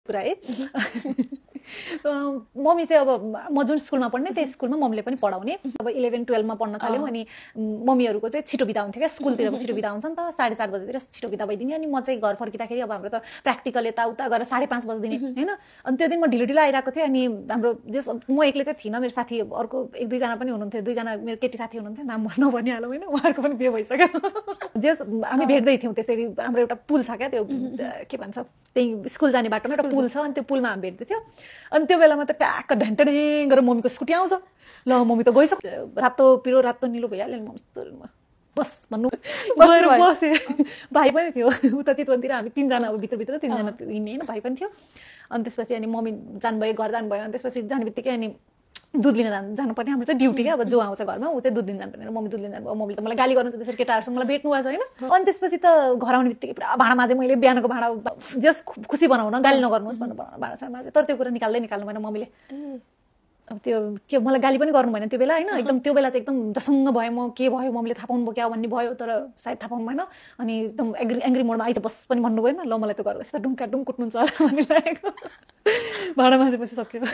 कुरा है। मम्मी चाहिँ अब म जुन स्कुलमा पढ्ने त्यही स्कुलमा मम्मीले पनि पढाउने। अब 11-12 मा पढ्न थाल्यौँ अनि मम्मीहरूको चाहिँ छिटो बिदा हुन्थ्यो क्या, स्कुलतिर छिटो बिदा हुन्छ नि त, 4:30 बजेतिर छिटो बिदा भइदिने। अनि म चाहिँ घर फर्किँदाखेरि अब हाम्रो त प्र्याक्टिकल यताउता गरेर 5:30 बजिदिने होइन। अनि त्यो दिन म ढिलो आइरहेको थिएँ। अनि हाम्रो जस म एक्लै चाहिँ थिइनँ, मेरो साथी अर्को 1-2 जना पनि हुनुहुन्थ्यो, 2 जना मेरो केटी साथी हुनुहुन्थ्यो, नाम नभनिहालौँ होइन, उहाँहरूको पनि बिहे भइसक्यो। जस हामी भेट्दै थियौँ त्यसरी। हाम्रो एउटा पुल छ क्या, त्यो के भन्छ त्यही स्कुल जाने बाटोमा एउटा पुल छ, अनि त्यो पुलमा हामी भेट्दै थियौँ। अनि त्यो बेलामा त ट्याक्क ढ्यान्टै गरेर मम्मीको स्कुटी आउँछ। ल मम्मी त गइसक्यो, रातो पिरो रातो निलो भइहाल्यो नि। मम्मी बस भन्नु गएर बसेँ। भाइ पनि थियो उता चितवनतिर, हामी 3 जना अब भित्र 3 जना हिँड्ने होइन, भाइ पनि थियो। अनि त्यसपछि अनि मम्मी जानुभयो, घर जानुभयो। अनि त्यसपछि जाने बित्तिकै अनि दुध लिन जानुपर्ने, हाम्रो चाहिँ ड्युटी क्या। अब जो आउँछ घरमा ऊ चाहिँ दुध लिन जानुपर्ने। मम्मी दुध लिन जानुभयो। मम्मीले त मलाई गाली गर्नु, त्यसरी केटाहरूसँग मलाई भेट्नु भएको छ होइन। अनि त्यसपछि त घर आउने बित्तिकै पुरा भाँडा माझेँ मैले, बिहानको भाँडा जस खुसी बनाउन, गाली नगर्नुहोस् भनेर भाँडा साँडा माझेँ। तर त्यो कुरा निकाल्नु भएन मम्मीले। अब त्यो के मलाई गाली पनि गर्नु भएन त्यो बेला होइन। एकदम त्यो बेला चाहिँ एकदम जसङ्ग भयो म, के भयो मम्मीले थाहा पाउनु भयो क्या भन्ने भयो, तर सायद थाहा पाउनु भएन। अनि एकदम एङ्ग्री मोडमा आइज बस पनि भन्नु भएन। ल मलाई त्यो गरेर यस्तो डुङ्का कुट्नुहुन्छ होला भन्ने लागेको। भाँडा माझेपछि सक्यो।